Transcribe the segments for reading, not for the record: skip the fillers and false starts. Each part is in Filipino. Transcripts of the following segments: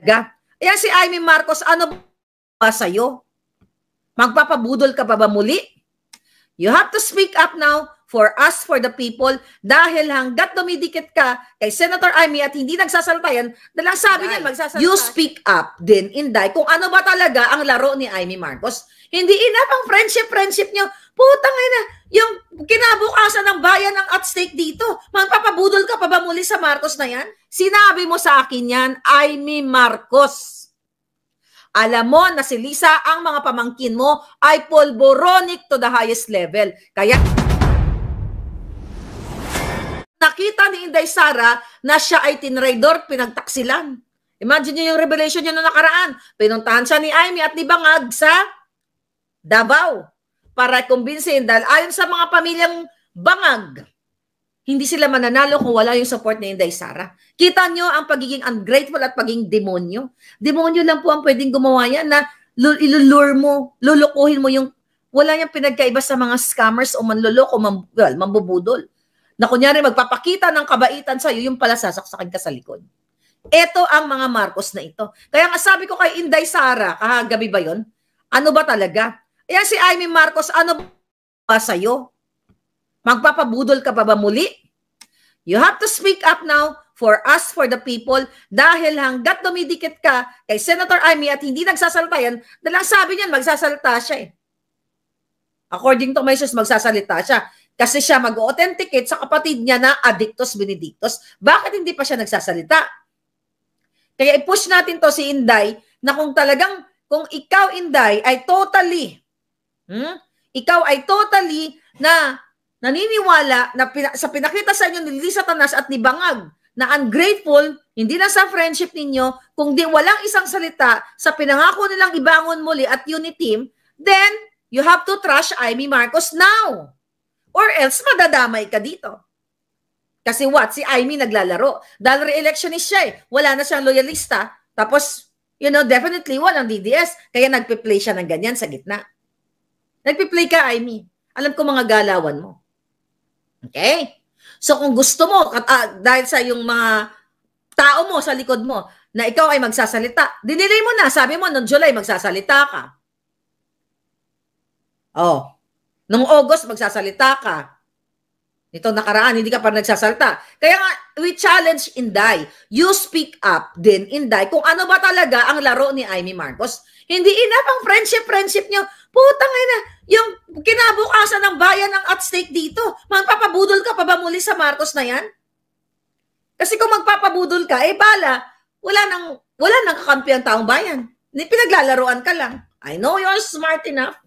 Ayan si Amy Marcos, ano ba sa'yo? Magpapabudol ka pa ba muli? You have to speak up now for us, for the people, dahil hanggat dumidikit ka kay Senator Amy at hindi nagsasalita yan, dahil sabi niya, you speak up din, Inday, kung ano ba talaga ang laro ni Amy Marcos. Hindi enough ang friendship niyo. Putang ina, yung kinabukasan ng bayan ang at stake dito. Magpapabudol ka pa ba muli sa Marcos na yan? Sinabi mo sa akin yan, Amy Marcos. Alam mo na si Lisa, ang mga pamangkin mo ay polboronic to the highest level. Kaya nakita ni Inday Sara na siya ay tinraidor, pinagtaksilan. Imagine niyo yung revelation niya noong nakaraan. Pinuntahan siya ni Amy at ni Bangag sa Davao para kumbinsin dahil ayon sa mga pamilyang Bangag, hindi sila mananalo kung wala yung support ni Inday Sara. Kita nyo ang pagiging ungrateful at pagiging demonyo. Demonyo lang po ang pwedeng gumawa yan na ilulure mo, lulukuhin mo yung, wala niyang pinagkaiba sa mga scammers o manluloko, mambubudol. Na kunyari magpapakita ng kabaitan sa'yo, yung pala sasaksakin ka sa likod. Ito ang mga Marcos na ito. Kaya nga sabi ko kay Inday Sara, kahagabi ba yun? Ano ba talaga? Ayan si Amy Marcos, ano ba sa'yo? Magpapabudol ka pa ba muli? You have to speak up now for us, for the people, dahil hanggat dumidikit ka kay Senator Amy at hindi nagsasalita yan, dahil sabi niyan, magsasalita siya eh. According to my source, magsasalita siya. Kasi siya mag-authenticate sa kapatid niya na Adictos Benedictos. Bakit hindi pa siya nagsasalita? Kaya i-push natin to si Inday na kung talagang, kung ikaw Inday ay totally, na naniniwala na sa pinakita sa inyo ni Lisa Tanas at ni Bangag na ungrateful, hindi na sa friendship ninyo, kung di walang isang salita sa pinangako nilang ibangon muli at unity, then you have to trash Amy Marcos now. Or else madadamay ka dito. Kasi what? Si Amy naglalaro. Dahil re-electionist siya eh. Wala na siyang loyalista. Tapos, you know, definitely walang DDS. Kaya nagpe-play siya ng ganyan sa gitna. Nagpe-play ka, Amy. Alam ko mga galawan mo. Okay? So kung gusto mo, dahil sa yung mga tao mo sa likod mo, na ikaw ay magsasalita, dinilay mo na, sabi mo, noong July, magsasalita ka. Oh, noong August, magsasalita ka. Ito nakaraan, hindi ka pa nagsasalita. Kaya nga, we challenge Inday. You speak up din, Inday, kung ano ba talaga ang laro ni Amy Marcos. Hindi enough ang friendship niyo. Putang ina, yung kinabukasan ng bayan ang at stake dito. Magpapabudol ka pa ba muli sa Marcos na yan? Kasi kung magpapabudol ka, eh bala, wala nang kakampi ang taong bayan. Pinaglalaroan ka lang. I know you're smart enough.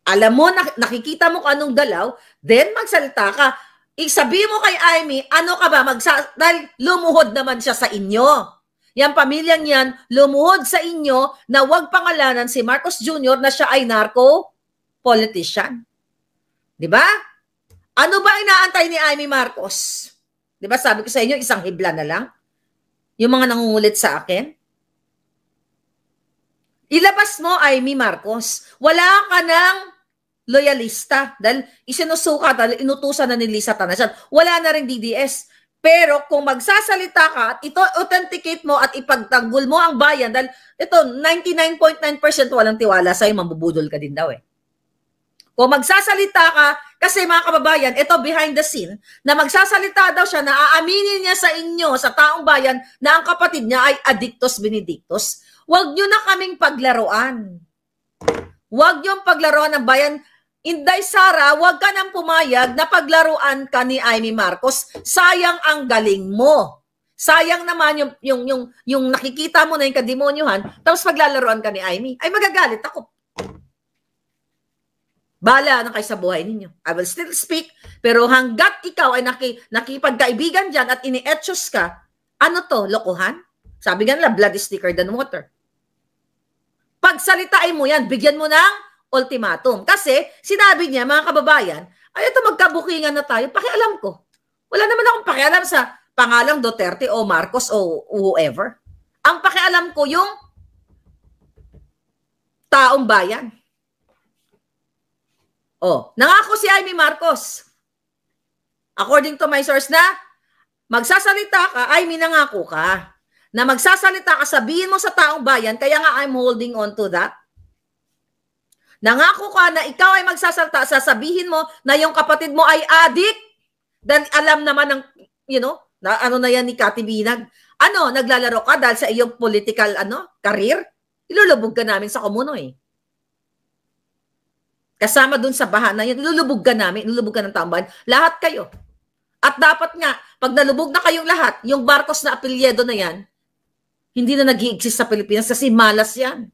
Alam mo, nakikita mo kung anong galaw, then magsalita ka. Sabihin mo kay Amy, ano ka ba? Dahil lumuhod naman siya sa inyo. Yang pamilyang yan, lumuhod sa inyo na huwag pangalanan si Marcos Jr. na siya ay narco-politician. Diba? Ano ba inaantay ni Amy Marcos? Diba sabi ko sa inyo, isang hibla na lang? Yung mga nangungulit sa akin? Ilabas mo, Amy Marcos. Wala ka ng loyalista dahil isinusuka, dahil inutusan na ni Lisa Tanas. Wala na rin DDS. Pero kung magsasalita ka at ito authenticate mo at ipagtanggol mo ang bayan, dahil ito 99.9% walang tiwala sa'yo, mambubudol ka din daw eh. Kung magsasalita ka, kasi mga kababayan, ito behind the scene, na magsasalita daw siya na aaminin niya sa inyo, sa taong bayan, na ang kapatid niya ay Adictos Benedictos. Huwag nyo na kaming paglaruan. Huwag nyo paglaruan ng bayan. Inday Sara, huwag ka nang pumayag na paglaruan ka ni Amy Marcos. Sayang ang galing mo. Sayang naman yung nakikita mo na yung kademonyuhan, tapos paglalaruan ka ni Amy. Ay magagalit ako. Bahala na kayo sa buhay ninyo. I will still speak, pero hanggat ikaw ay nakipagkaibigan dyan at ini-etchos ka, ano to, lokohan? Sabi nga nila, blood is thicker than water. Pagsalitain mo yan, bigyan mo ng ultimatum. Kasi, sinabi niya, mga kababayan, ay ito magkabukingan na tayo, pakialam ko. Wala naman akong pakialam sa pangalang Duterte o Marcos o whoever. Ang pakialam ko yung taong bayan. Oh, nangako si Amy Marcos. According to my source na, magsasalita ka, Amy, nangako ka. na magsasalita ka, sabihin mo sa taong bayan, kaya nga I'm holding on to that. Nangako ka na ikaw ay magsasalita, sasabihin mo na yung kapatid mo ay adik. Dahil alam naman ng, na ano na yan ni Cathy Binag. Naglalaro ka dahil sa iyong political, career? Ilulubog ka namin sa komuno eh. Kasama dun sa baha na yun, ilulubog ka namin, ilulubog ka ng taong bayan. Lahat kayo. At dapat nga, pag nalubog na kayong lahat, yung Marcos na apelyedo na yan, hindi na nag-i-exist sa Pilipinas kasi malas yan.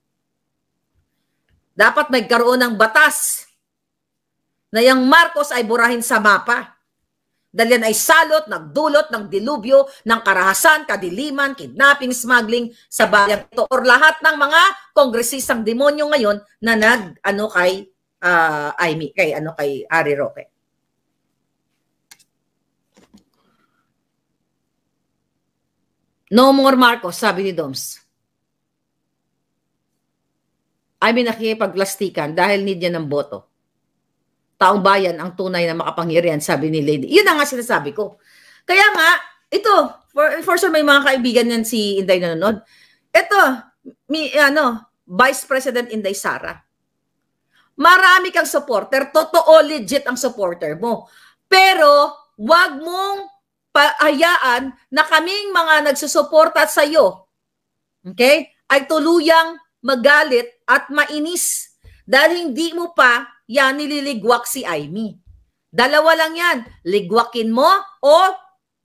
Dapat magkaroon ng batas na yung Marcos ay burahin sa mapa. Dahil yan ay salot, nagdulot ng dilubyo, ng karahasan, kadiliman, kidnapping, smuggling sa bayan ito. Or lahat ng mga kongresistang demonyo ngayon na kay Harry Roque. No more Marcos, sabi ni Doms. Nakikipagplastikan dahil need niya ng boto. Taong bayan ang tunay na makapangyarihan, sabi ni Lady. Yun ang nga sinasabi ko. Kaya nga, ito, for sure may mga kaibigan yan si Inday nanonood. Ito, Vice President Inday Sara. Marami kang supporter, totoo legit ang supporter mo. Pero, wag mong paayaan na kaming mga nagsusuporta sa iyo, okay, ay tuluyang magalit at mainis dahil hindi mo pa yan nililigwak si Amy. Dalawa lang yan. Ligwakin mo o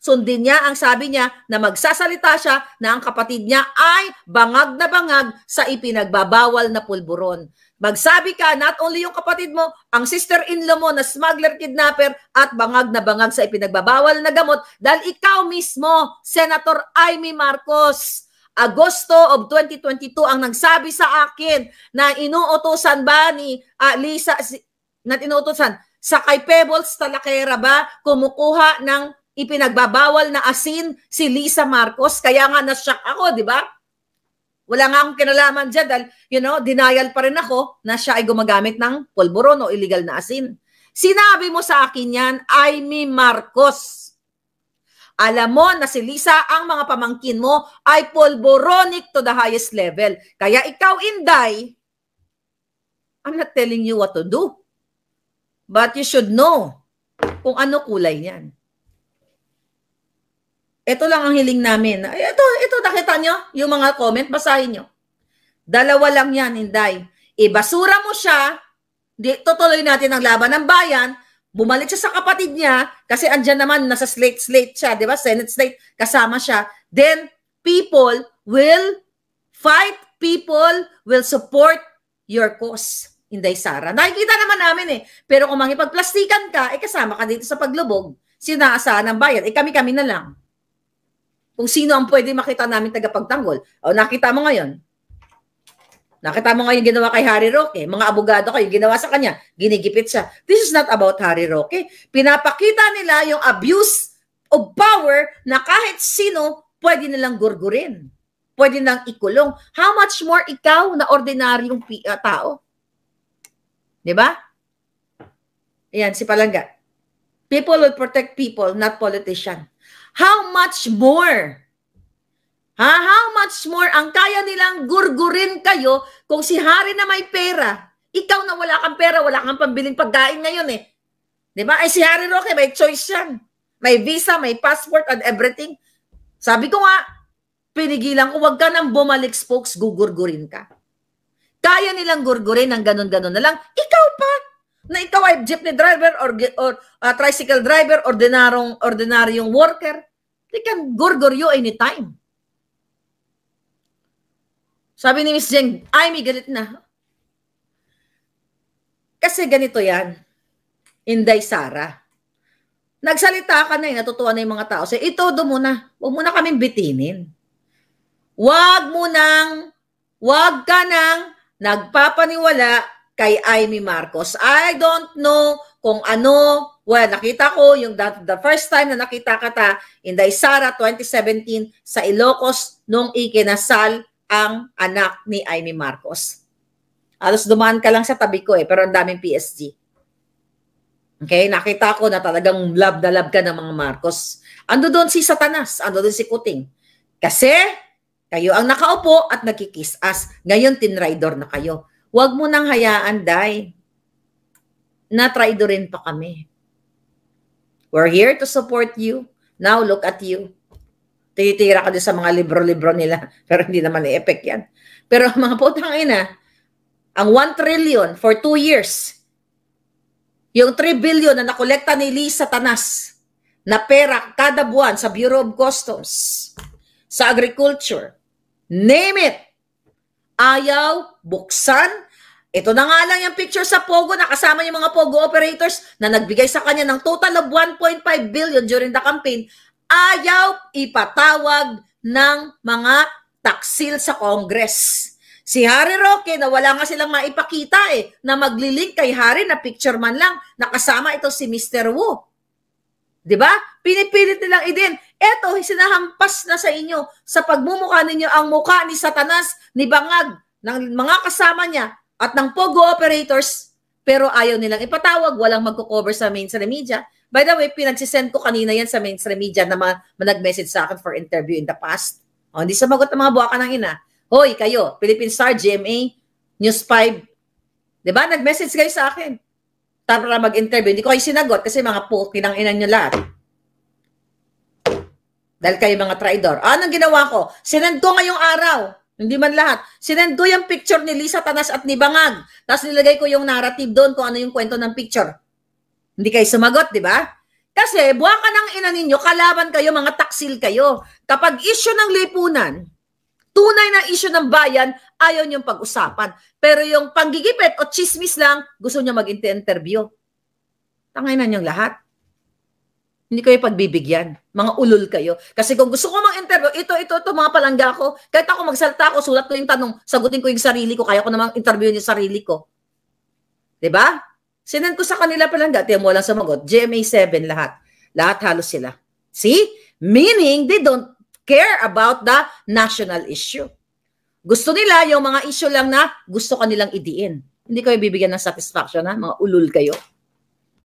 sundin niya ang sabi niya na magsasalita siya na ang kapatid niya ay bangag na bangag sa ipinagbabawal na pulburon. Magsabi ka, not only yung kapatid mo, ang sister-in-law mo na smuggler, kidnapper at bangag na bangag sa ipinagbabawal na gamot dahil ikaw mismo, Senator Amy Marcos, Agosto of 2022 ang nagsabi sa akin na inuutosan ba ni Lisa, sa kay Pebbles Talakera ba kumukuha ng ipinagbabawal na asin si Lisa Marcos? Kaya nga na-shock ako, di ba? Wala nga akong kinalaman dyan dahil, denial pa rin ako na siya ay gumagamit ng pulburon o illegal na asin. Sinabi mo sa akin yan, Amy Marcos. Alam mo na si Lisa, ang mga pamangkin mo ay pulboronic to the highest level. Kaya ikaw, Inday, I'm not telling you what to do. But you should know kung ano kulay niyan. Ito lang ang hiling namin. Ito nakita nyo? Yung mga comment, basahin nyo. Dalawa lang yan, Inday. Ibasura mo siya, tutuloy natin ang laban ng bayan, bumalik siya sa kapatid niya, kasi andyan naman, nasa slate siya, di ba? Senate slate, kasama siya. Then, people will fight, people will support your cause, Inday Sara. Nakikita naman namin eh. Pero kung makipagplastikan ka, kasama ka dito sa paglubog, sinaasahan ng bayan, kami-kami na lang. Kung sino ang pwede makita namin tagapagtanggol. O nakita mo ngayon. Nakita mo ngayon ginawa kay Harry Roque. Mga abogado kayo, ginawa sa kanya. Ginigipit siya. This is not about Harry Roque. Pinapakita nila yung abuse of power na kahit sino pwede nilang gurgurin. Pwede nilang ikulong. How much more ikaw na ordinaryong tao? Diba? Ayan, si Palangga. People will protect people, not politicians. How much more? How much more ang kaya nilang gurgurin kayo kung si Harry na may pera? Ikaw na wala kang pera, wala kang pambiling pagkain ngayon eh. Diba? Ay si Harry Roque, may choice yan. May visa, may passport and everything. Sabi ko nga, pinigilan ko, wag ka nang bumalik spokes, gugurgurin ka. Kaya nilang gurgurin ng ganun-ganun na lang. Ikaw pa, na ikaw ay jeepney driver or tricycle driver, ordinaryong worker, they can gurgur you anytime. Sabi ni Miss Jeng, ay may galit na. Kasi ganito yan, Inday Sara. Nagsalita ka na natutuwa na yung mga tao. So, itodo muna. Huwag mo na kaming bitinin. Huwag ka nang nagpapaniwala kay Amy Marcos. I don't know kung ano. Well, nakita ko yung the first time na nakita ka Inday Sara 2017 sa Ilocos nung ikinasal ang anak ni Amy Marcos. Alos dumaan ka lang sa tabi ko pero ang daming PSG. Okay, nakita ko na talagang love na love ka ng mga Marcos. Ando doon si Satanas, ando doon si Kuting. Kasi Kayo ang nakaupo at nagkikiss ass. Ngayon, tinraidor na kayo. Huwag mo nang hayaan, Day, na traidorin pa kami. We're here to support you. Now, look at you. Titira ka din sa mga libro-libro nila. Pero hindi naman i-effect yan. Pero mga putang ina, ang 1 trillion for 2 years, yung 3 billion na nakolekta ni Lisa Tanas na pera kada buwan sa Bureau of Customs, sa agriculture, name it, ayaw, buksan. Ito na nga lang yung picture sa Pogo na kasama yung mga Pogo operators na nagbigay sa kanya ng total of 1.5 billion during the campaign. Ayaw ipatawag ng mga taksil sa Congress. Si Harry Roque na wala nga silang maipakita na maglilink kay Harry na picture man lang, nakasama ito si Mr. Wu. Diba? Pinipilit nilang idin. Eto, sinahampas na sa inyo sa pagmumukha ninyo ang mukha ni Satanas, ni Bangag, ng mga kasama niya at ng Pogo operators, pero ayaw nilang ipatawag, walang magko-cover sa mainstream media. By the way, pinagsisend ko kanina yan sa mainstream media na nag-message sa akin for interview in the past. O, hindi sumagot ng mga buwaka ng ina. Hoy, kayo, Philippine Star, GMA, News 5. Diba? Nag-message kayo sa akin. Para mag-interview. Hindi ko kayo sinagot kasi mga kinang ina nyo lahat. Dahil kayo mga traidor. Anong ginawa ko? Sinend ko ngayong araw. Hindi man lahat. Sinend ko yung picture ni Lisa Tanas at ni Bangag. Tapos nilagay ko yung narrative doon kung ano yung kwento ng picture. Hindi kayo sumagot, di ba? Kasi buwaka ng ina ninyo, kalaban kayo, mga taksil kayo. Kapag issue ng lipunan, tunay na issue ng bayan, ayaw niyong pag-usapan. Pero yung panggigipit o chismis lang, gusto niyo mag-interview. Tangay na niyong lahat. Hindi kayo pagbibigyan. Mga ulol kayo. Kasi kung gusto ko mag-interview, ito, mga palangga ko. Kahit ako magsalta ako, sulat ko yung tanong, sagutin ko yung sarili ko, kaya ko namang interview yung sarili ko. Diba? Sinend ko sa kanila palangga, tiyan mo lang sumagot. GMA 7 lahat. Lahat halos sila. See? Meaning, they don't care about the national issue. Gusto nila yung mga issue lang na gusto kanilang idiin. Hindi kayo bibigyan ng satisfaction, ha? Mga ulol kayo.